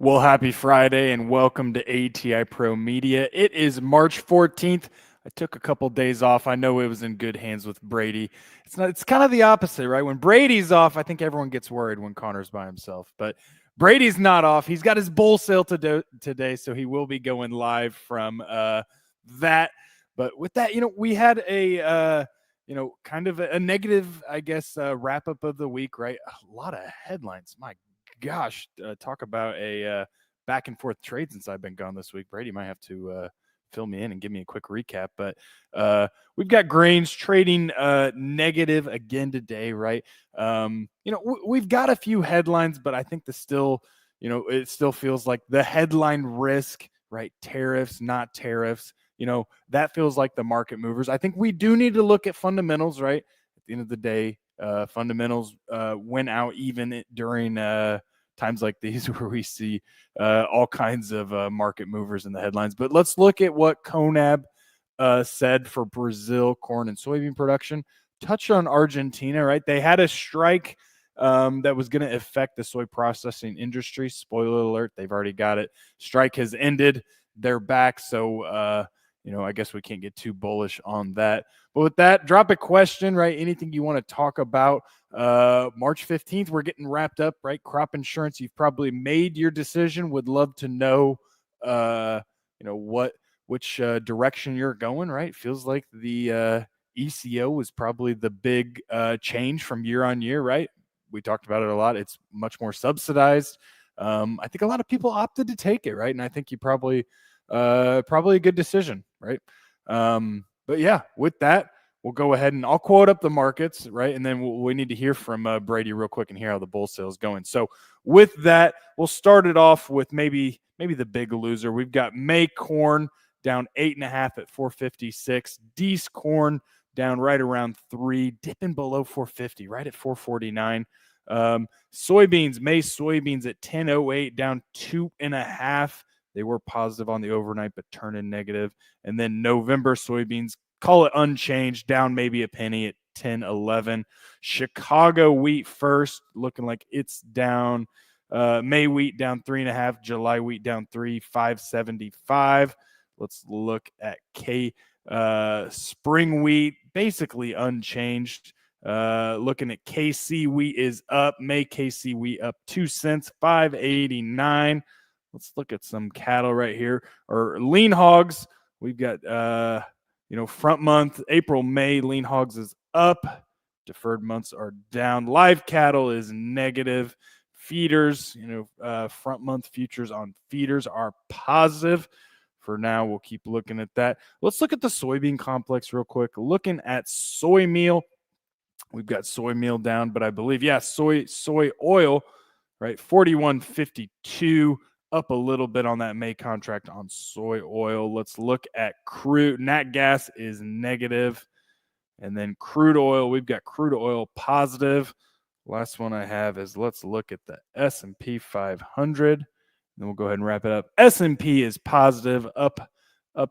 Well, happy Friday and welcome to ATI Pro Media. It is March 14th. I took a couple days off. I know it was in good hands with Brady. It's kind of the opposite, right? When Brady's off, I think everyone gets worried when Connor's by himself. But Brady's not off. He's got his bull sale today, so he will be going live from that. But with that, we had a kind of a negative, I guess, wrap up of the week, right? A lot of headlines. My gosh, talk about a back and forth trade since I've been gone this week. Brady might have to fill me in and give me a quick recap. But we've got grains trading negative again today, right? We've got a few headlines, but I think it still feels like the headline risk, right? Tariffs, not tariffs. That feels like the market movers. I think we do need to look at fundamentals, right? At the end of the day, fundamentals went out even during times like these where we see all kinds of market movers in the headlines. But let's look at what CONAB said for Brazil corn and soybean production. Touched on Argentina, right? They had a strike that was going to affect the soy processing industry. Spoiler alert, they've already got it. Strike has ended. They're back. So, I guess we can't get too bullish on that. But with that, drop a question, right? Anything you want to talk about. March 15th, we're getting wrapped up, right? Crop insurance. You've probably made your decision. Would love to know, which direction you're going, right? Feels like the ECO is probably the big change from year on year, right? We talked about it a lot. It's much more subsidized. I think a lot of people opted to take it, right? And I think you probably a good decision, right? But yeah, with that, we'll go ahead and I'll quote up the markets, right? And then we need to hear from Brady real quick and hear how the bull sale is going. So with that, we'll start it off with maybe the big loser. We've got May corn down 8.5 at 456. Dees corn down right around 3, dipping below 450, right at 449. Soybeans, May soybeans at 10.08, down 2.5. They were positive on the overnight, but turning negative. And then November soybeans, call it unchanged, down maybe a penny at 10.11. Chicago wheat first, looking like it's down. May wheat down 3.5. July wheat down 3, 575. Let's look at spring wheat, basically unchanged. Looking at KC wheat is up. May KC wheat up 2 cents, 589. Let's look at some cattle right here, or lean hogs. We've got, front month, April, May, lean hogs is up. Deferred months are down. Live cattle is negative. Feeders, front month futures on feeders are positive. For now, we'll keep looking at that. Let's look at the soybean complex real quick. Looking at soy meal. We've got soy meal down, but I believe, soy oil, right, 41.52. Up a little bit on that May contract on soy oil. Let's look at crude. Nat gas is negative. And then crude oil, we've got crude oil positive. Last one I have is let's look at the S&P 500. Then we'll go ahead and wrap it up. S&P is positive, up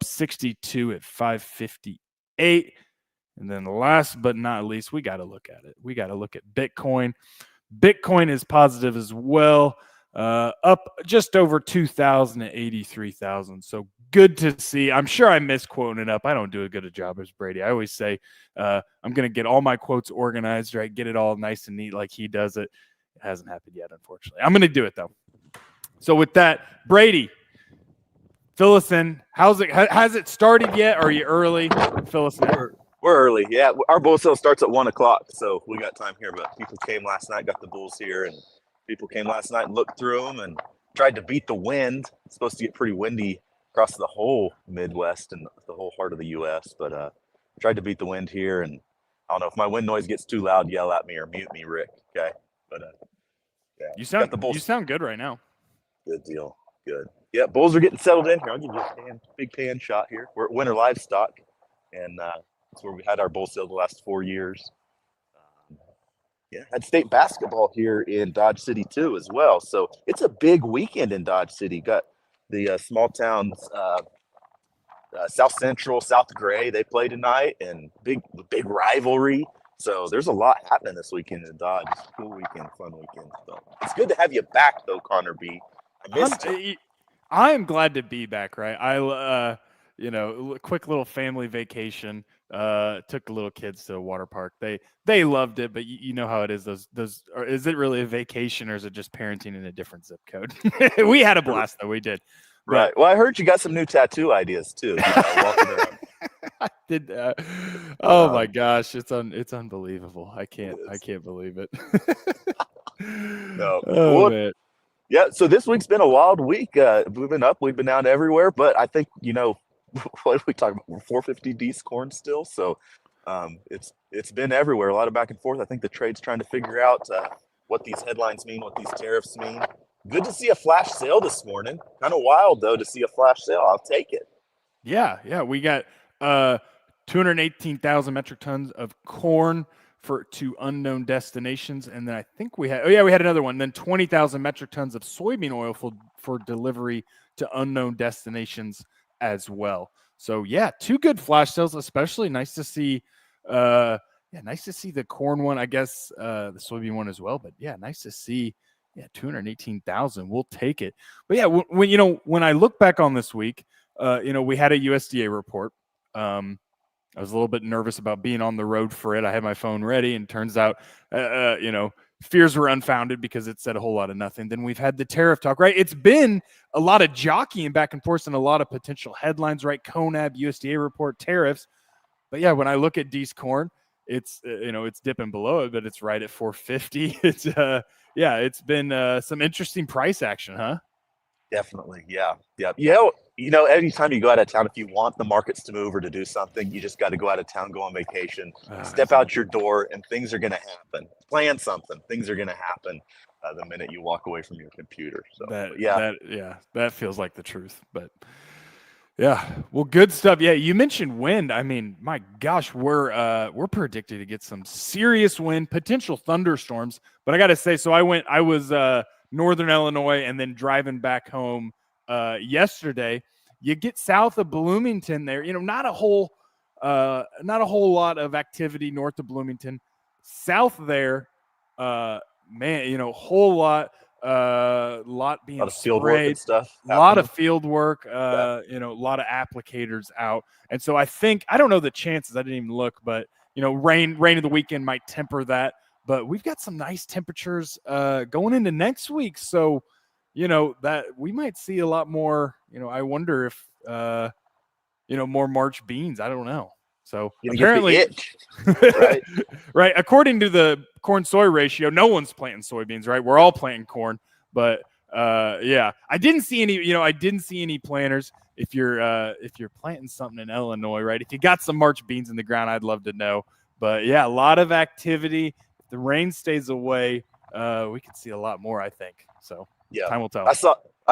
62 at 558. And then last but not least, we got to look at it. We got to look at Bitcoin. Bitcoin is positive as well. Up just over 2,000 at 83,000. So good to see. I'm sure I misquoting it up. I don't do a good a job as Brady. I always say I'm going to get all my quotes organized, right? Get it all nice and neat like he does it. It hasn't happened yet, unfortunately. I'm going to do it, though. So with that, Brady, fill us in. How's it? Has it started yet? Or are you early? Fill us in. We're early. Yeah, our bull sale starts at 1 o'clock, so we got time here. But people came last night, got the bulls here, and people came last night and looked through them and tried to beat the wind. It's supposed to get pretty windy across the whole Midwest and the whole heart of the U.S., but tried to beat the wind here. And I don't know if my wind noise gets too loud, yell at me or mute me, Rick. Okay, but yeah, you sound good right now. Good deal. Good. Yeah, bulls are getting settled in here. I'll give you a big pan shot here. We're at Winter Livestock, and that's where we had our bull sale the last 4 years. Had state basketball here in Dodge City too as well. So it's a big weekend in Dodge City. Got the small towns, South Central, South Gray. They play tonight, and big rivalry. So there's a lot happening this weekend in Dodge. It's a cool weekend, fun weekend. So it's good to have you back though, Connor B. I missed you. I'm glad to be back. Right, quick little family vacation. Took the little kids to a water park. They loved it, but you know how it is. Or is it really a vacation or is it just parenting in a different zip code? We had a blast though. We did, but Right. Well, I heard you got some new tattoo ideas too. Walking around. I did. But Oh my gosh, it's unbelievable. I it is. can't believe it. No. Oh Well, man. yeah. So this week's been a wild week. We've been up. We've been out everywhere. But I think what are we talking about? We're 450 D's corn still. So it's been everywhere. A lot of back and forth. I think the trade's trying to figure out what these headlines mean, what these tariffs mean. Good to see a flash sale this morning. Kind of wild though to see a flash sale. I'll take it. Yeah. We got 218,000 metric tons of corn to unknown destinations, and then I think we had another one. Then 20,000 metric tons of soybean oil for delivery to unknown destinations as well. So yeah, two good flash sales, especially nice to see. Nice to see the corn one. I guess the soybean one as well. But yeah, nice to see. Yeah, 218,000. We'll take it. But yeah, when I look back on this week, we had a USDA report. I was a little bit nervous about being on the road for it. I had my phone ready, and turns out, fears were unfounded because it said a whole lot of nothing. Then we've had the tariff talk, right? It's been a lot of jockeying back and forth and a lot of potential headlines, right? CONAB, USDA report, tariffs. But yeah, when I look at D's corn, it's it's dipping below it, but it's right at 450. It's been some interesting price action, huh? Definitely. Yeah. Anytime you go out of town, if you want the markets to move or to do something, you just got to go out of town, go on vacation, step out your door, and things are going to happen. Plan something. Things are going to happen the minute you walk away from your computer. So that feels like the truth. But yeah, well, good stuff. Yeah, you mentioned wind. I mean, my gosh, we're predicted to get some serious wind, potential thunderstorms. But I got to say, so I was Northern Illinois, and then driving back home yesterday. You get south of Bloomington there, not a whole lot of activity north of Bloomington. South there, whole lot being a lot of field work and sprayed, stuff. a lot of field work, a lot of applicators out. And so I don't know the chances. I didn't even look, but rain of the weekend might temper that. But we've got some nice temperatures going into next week. So, that we might see a lot more, I wonder if, more March beans. I don't know. So apparently, get the itch, right? right. According to the corn soy ratio, no one's planting soybeans, right? We're all planting corn. But I didn't see any planters. If you're planting something in Illinois, right? If you got some March beans in the ground, I'd love to know. But yeah, a lot of activity. If the rain stays away, we could see a lot more, I think. So time will tell. I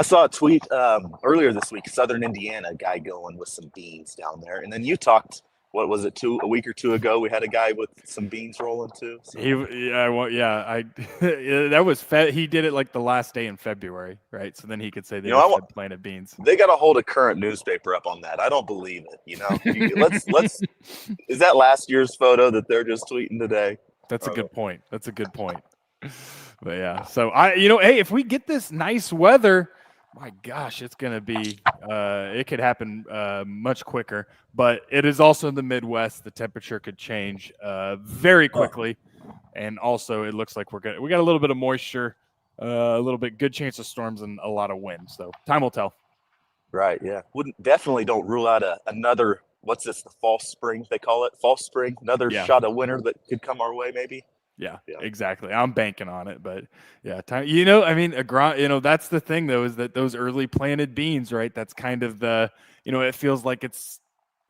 saw a tweet earlier this week, Southern Indiana guy going with some beans down there, and then you talked. What was it? A week or two ago, we had a guy with some beans rolling too. So. That was he did it like the last day in February, right? So then he could say they planted beans. They got to hold a current newspaper up on that. I don't believe it. Let's. Is that last year's photo that they're just tweeting today? That's a good point. But yeah, so hey, if we get this nice weather, my gosh, it's gonna be. It could happen much quicker, but it is also in the Midwest. The temperature could change very quickly, and also it looks like we got a little bit of moisture, a little bit good chance of storms and a lot of wind. So time will tell. Right. Yeah. Definitely don't rule out another. What's this? The false spring they call it. False spring. Another shot of winter that could come our way, maybe. Yeah, exactly. I'm banking on it, but yeah, that's the thing though, is that those early planted beans, right? That's kind of the, it feels like it's,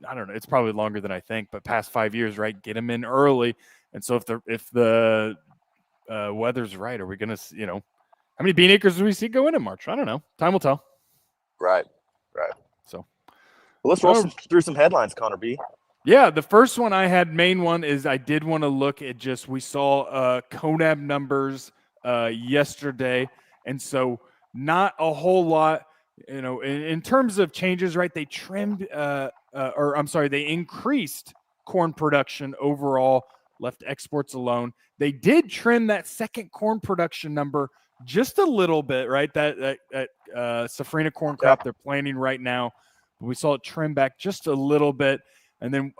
I don't know, it's probably longer than I think, but past 5 years, right? Get them in early. And so if the weather's right, are we going to, how many bean acres do we see go in March? I don't know. Time will tell. Right. So well, let's roll through some headlines, Connor B. Yeah, the first one main one is I did want to look at we saw CONAB numbers yesterday. And so not a whole lot, in terms of changes, right? They trimmed, they increased corn production overall left exports alone. They did trim that second corn production number just a little bit, right? That safrinha corn crop they're planting right now. We saw it trim back just a little bit, and then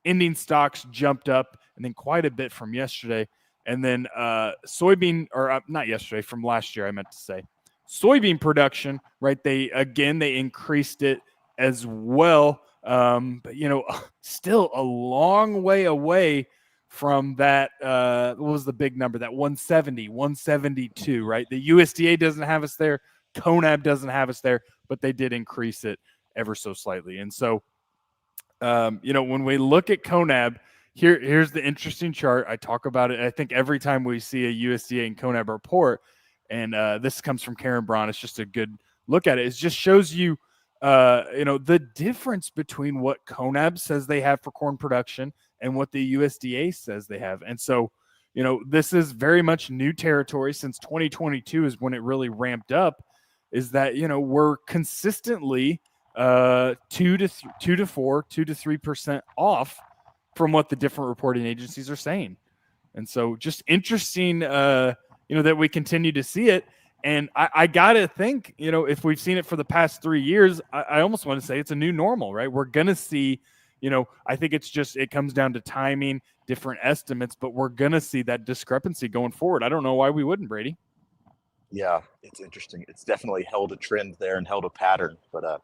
ending stocks jumped up, and then quite a bit from yesterday. And then soybean, or not yesterday, from last year, I meant to say. Soybean production, right? They increased it as well. But still a long way away from that. What was the big number? That 170, 172, right? The USDA doesn't have us there. CONAB doesn't have us there, but they did increase it ever so slightly. And so, when we look at CONAB, here's the interesting chart. I talk about it, I think, every time we see a USDA and CONAB report, and this comes from Karen Braun. It's just a good look at it. It just shows you, the difference between what CONAB says they have for corn production and what the USDA says they have. And so, this is very much new territory since 2022 is when it really ramped up, is that, we're consistently 2 to 3% off from what the different reporting agencies are saying. And so just interesting, that we continue to see it. And I got to think, if we've seen it for the past 3 years, I almost want to say it's a new normal, right? We're going to see, I think it comes down to timing, different estimates, but we're going to see that discrepancy going forward. I don't know why we wouldn't, Brady. Yeah, it's interesting. It's definitely held a trend there and held a pattern, but I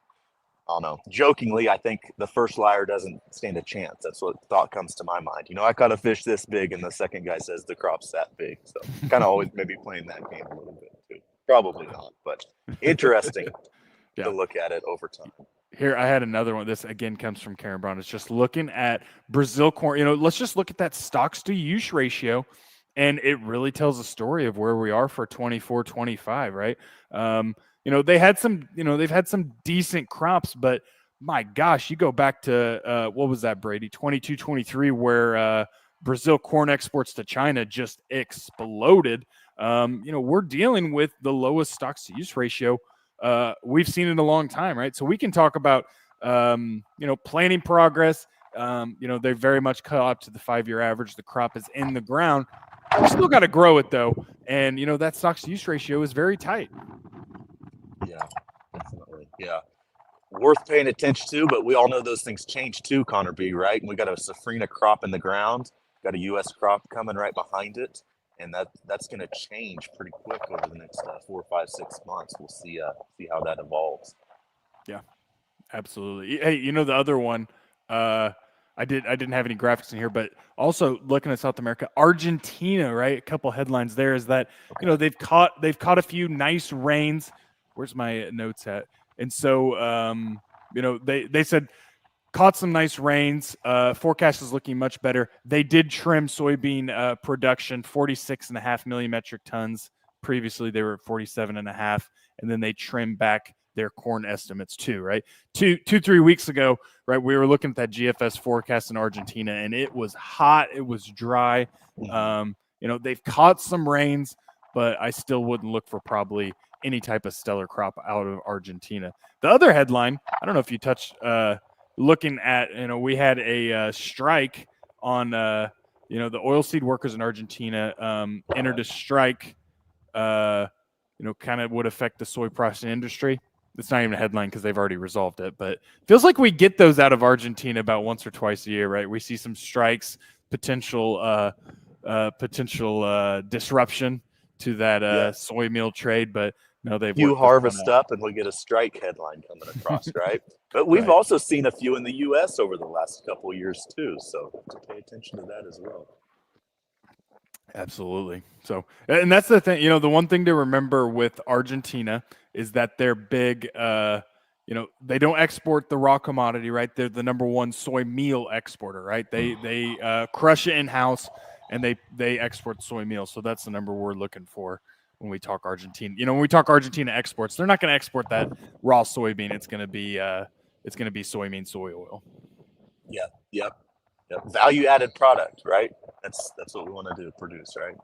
don't know. Jokingly, I think the first liar doesn't stand a chance. That's what thought comes to my mind. I caught a fish this big, and the second guy says the crop's that big. So kind of always maybe playing that game a little bit too. Probably not, but interesting to look at it over time. Here, I had another one. This, again, comes from Karen Brown. It's just looking at Brazil corn. Let's just look at that stocks to use ratio, and it really tells a story of where we are for 24-25, right? They had some, they've had some decent crops, but my gosh, you go back to, what was that, Brady? 22-23, where Brazil corn exports to China just exploded. We're dealing with the lowest stocks to use ratio we've seen in a long time, right? So we can talk about, planting progress. They very much cut up to the 5-year average. The crop is in the ground. We still got to grow it, though. And, that stocks to use ratio is very tight. Yeah, definitely. Yeah. Worth paying attention to, but we all know those things change too, Connor B, right? And we got a safrinha crop in the ground, got a U.S. crop coming right behind it, and that's going to change pretty quick over the next 4, 5, 6 months. We'll see how that evolves. Yeah, absolutely. Hey, the other one, I didn't have any graphics in here, but also looking at South America, Argentina, right? A couple headlines there is that they've caught a few nice rains. Where's my notes at? And so they said caught some nice rains. Forecast is looking much better. They did trim soybean production 46.5 million metric tons. Previously, they were at 47.5, and then they trimmed back their corn estimates too, right? 3 weeks ago, right, we were looking at that GFS forecast in Argentina, and it was hot, it was dry. They've caught some rains, but I still wouldn't look for probably any type of stellar crop out of Argentina. The other headline, I don't know if you touched, looking at, we had a strike on, the oilseed workers in Argentina entered a strike, kind of would affect the soy processing industry. It's not even a headline because they've already resolved it, but it feels like we get those out of Argentina about once or twice a year, right? We see some strikes, potential disruption to that soy meal trade, but no, they've harvest up and we get a strike headline coming across, right? But we've also seen a few in the U.S. over the last couple of years too, so to pay attention to that as well. Absolutely. So, and that's the thing, the one thing to remember with Argentina is that they're big, they don't export the raw commodity, right? They're the number one soy meal exporter, right? They crush it in-house and they export soy meal. So that's the number we're looking for when we talk Argentina. When we talk Argentina exports, they're not going to export that raw soybean. It's going to be soy mean, soy oil. Yeah. Yep. Value added product, right? That's what we want to do, produce, right?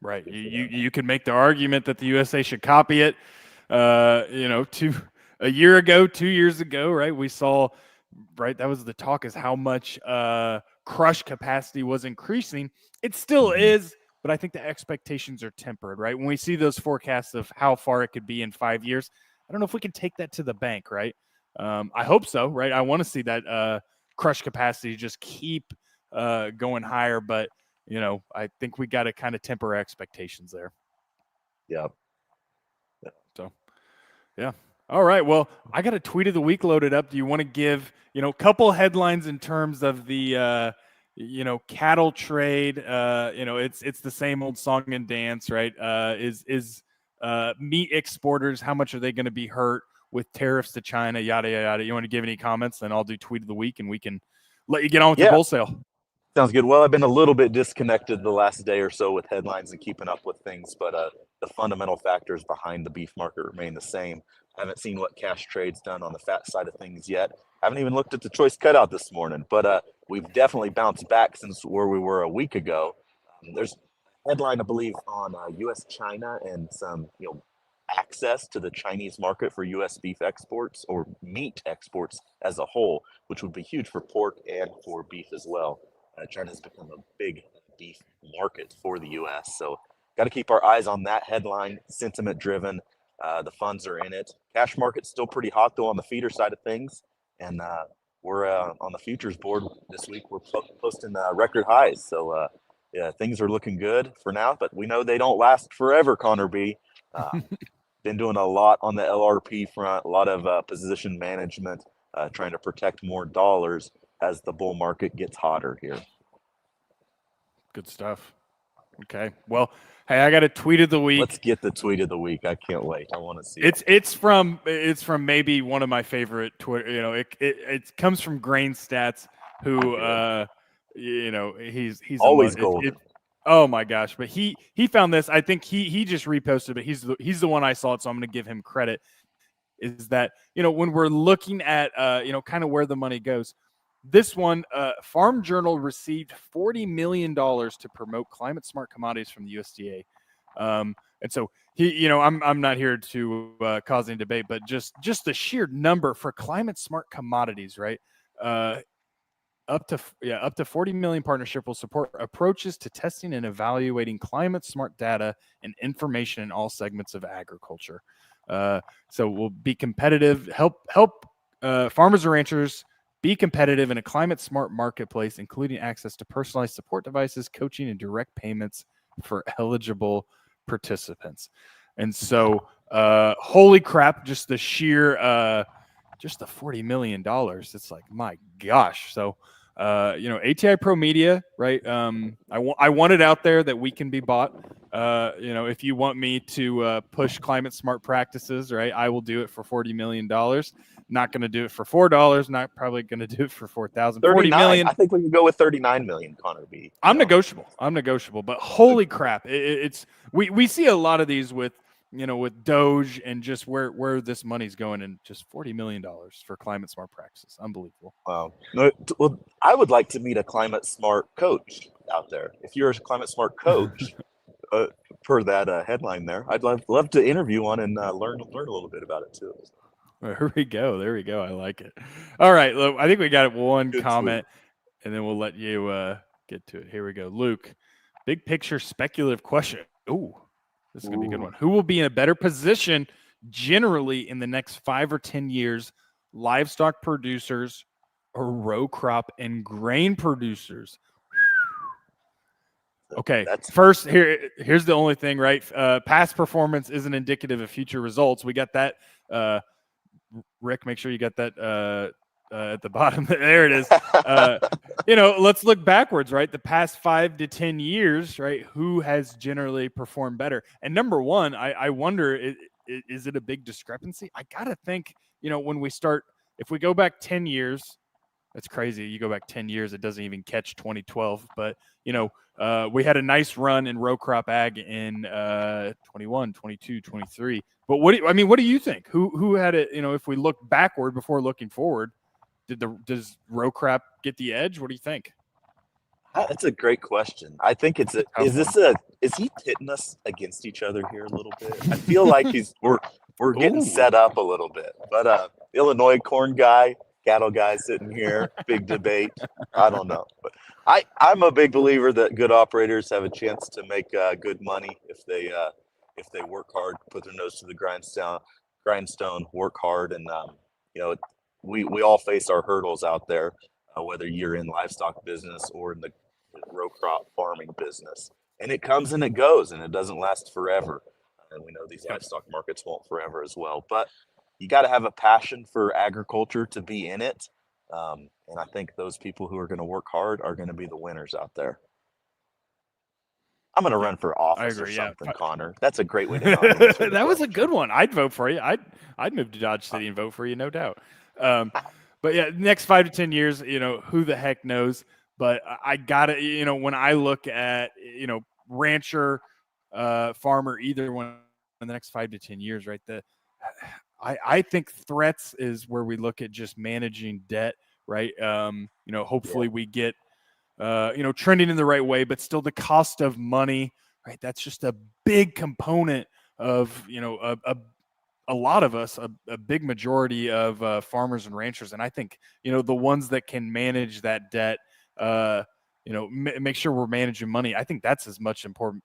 Right. You can make the argument that the USA should copy it. A year ago, 2 years ago, right? We saw, right? That was the talk, is how much crush capacity was increasing. It still is, but I think the expectations are tempered, right? When we see those forecasts of how far it could be in 5 years, I don't know if we can take that to the bank, right? I hope so, right? I want to see that crush capacity just keep going higher, but I think we got to kind of temper expectations there. Yeah. So, yeah. All right. Well, I got a tweet of the week loaded up. Do you want to give, a couple headlines in terms of the, cattle trade? It's the same old song and dance, right? Is meat exporters, how much are they going to be hurt with tariffs to China? Yada, yada, yada. You want to give any comments? Then I'll do tweet of the week and we can let you get on with your bull sale. Sounds good. Well, I've been a little bit disconnected the last day or so with headlines and keeping up with things, but the fundamental factors behind the beef market remain the same. I haven't seen what cash trade's done on the fat side of things yet. I haven't even looked at the choice cutout this morning, but we've definitely bounced back since where we were a week ago. There's a headline, I believe, on U.S. China and some, access to the Chinese market for U.S. beef exports or meat exports as a whole, which would be huge for pork and for beef as well. China has become a big beef market for the U.S., so got to keep our eyes on that headline. Sentiment driven, the funds are in it. Cash market's still pretty hot though on the feeder side of things, and we're on the futures board this week. We're posting record highs, so yeah, things are looking good for now. But we know they don't last forever. Connor B. Been doing a lot on the LRP front, a lot of position management, trying to protect more dollars as the bull market gets hotter here. Good stuff. Okay. Well, hey, I got a tweet of the week. Let's get the tweet of the week. I can't wait. I want to see it. It's from maybe one of my favorite Twitter. It comes from Grain Stats, who he's always golden. Oh my gosh! But he found this. I think he just reposted, but he's the one I saw it, so I'm going to give him credit. Is that when we're looking at kind of where the money goes. This one, Farm Journal received $40 million to promote climate smart commodities from the USDA. And so I'm not here to cause any debate, but just the sheer number for climate smart commodities, right? Up to 40 million partnership will support approaches to testing and evaluating climate smart data and information in all segments of agriculture. So we'll be competitive, help farmers and ranchers be competitive in a climate smart marketplace, including access to personalized support devices, coaching, and direct payments for eligible participants. And so, holy crap, just the sheer, just the $40 million. It's like, my gosh. So, ATI Pro Media, right? I want it out there that we can be bought. If you want me to push climate smart practices, right, I will do it for $40 million. Not going to do it for $4. Not probably going to do it for $4,000. $40 million. I think we can go with $39 million, Connor B. I'm negotiable. But holy crap, we see a lot of these with Doge and just where this money's going, and just $40 million for climate smart practices. Unbelievable. Wow. Well, I would like to meet a climate smart coach out there. If you're a climate smart coach, per that headline there, I'd love to interview one and learn a little bit about it too. There we go. I like it. All right, look, I think we got one Good comment, tweet. And then we'll let you get to it. Here we go. Luke, big picture speculative question. Ooh, this is going to be a good one. Who will be in a better position generally in the next 5 or 10 years, livestock producers or row crop and grain producers? Okay, first, here's the only thing, right? Past performance isn't indicative of future results. We got that. Rick, make sure you got that at the bottom. There it is. Let's look backwards, right? The past 5 to 10 years, right? Who has generally performed better? And number one, I wonder, is it a big discrepancy? I got to think, when we start, if we go back 10 years, that's crazy. You go back 10 years, it doesn't even catch 2012. But, we had a nice run in row crop ag in 21, 22, 23. But what do you think? Who had it? If we look backward before looking forward, does row crop get the edge? What do you think? That's a great question. I think is he pitting us against each other here a little bit? I feel like we're getting set up a little bit. But Illinois corn guy cattle guy sitting here, big debate. I don't know, but I'm a big believer that good operators have a chance to make good money if they work hard, put their nose to the grindstone, work hard, and you know, we all face our hurdles out there, whether you're in livestock business or in the row crop farming business, and it comes and it goes, and it doesn't last forever. And we know these Yep. livestock markets won't forever as well, but you got to have a passion for agriculture to be in it. And I think those people who are going to work hard are going to be the winners out there. I'm going to Yep. run for I office or agree. Yeah. something, Connor. That's a great way to not answer the That was a good question. one. I'd vote for you. I'd move to Dodge City and vote for you, no doubt. But yeah, next 5 to 10 years, who the heck knows? But I gotta, when I look at, rancher, farmer, either one in the next 5 to 10 years, right? I think threats is where we look at just managing debt, right? Yeah, Hopefully we get, trending in the right way, but still the cost of money, right? That's just a big component of, a lot of us, a big majority of farmers and ranchers. And I think, the ones that can manage that debt, make sure we're managing money. I think that's as much important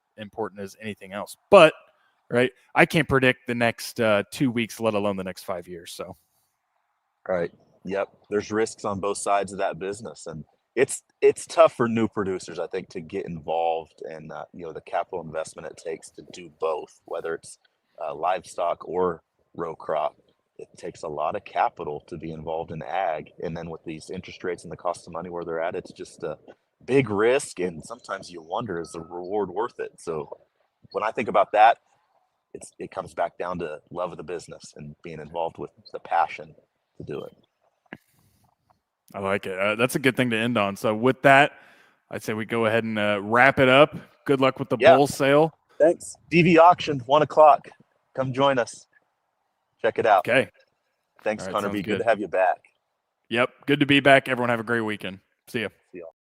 as anything else. But, right, I can't predict the next 2 weeks, let alone the next 5 years. So, right. Yep. There's risks on both sides of that business, and it's tough for new producers, I think, to get involved and the capital investment it takes to do both, whether it's livestock or row crop. It takes a lot of capital to be involved in ag, and then with these interest rates and the cost of money where they're at, it's just a big risk, and sometimes you wonder, is the reward worth it? So when I think about that, it comes back down to love of the business and being involved with the passion to do it. I like it. That's a good thing to end on. So, with that, I'd say we go ahead and wrap it up. Good luck with the Yeah, bull sale. thanks. DV auction, 1 o'clock. Come join us. Check it out. Okay. Thanks, All right. Connor Sounds B. Good good. to have you back. Yep. Good to be back. Everyone have a great weekend. See ya. See y'all.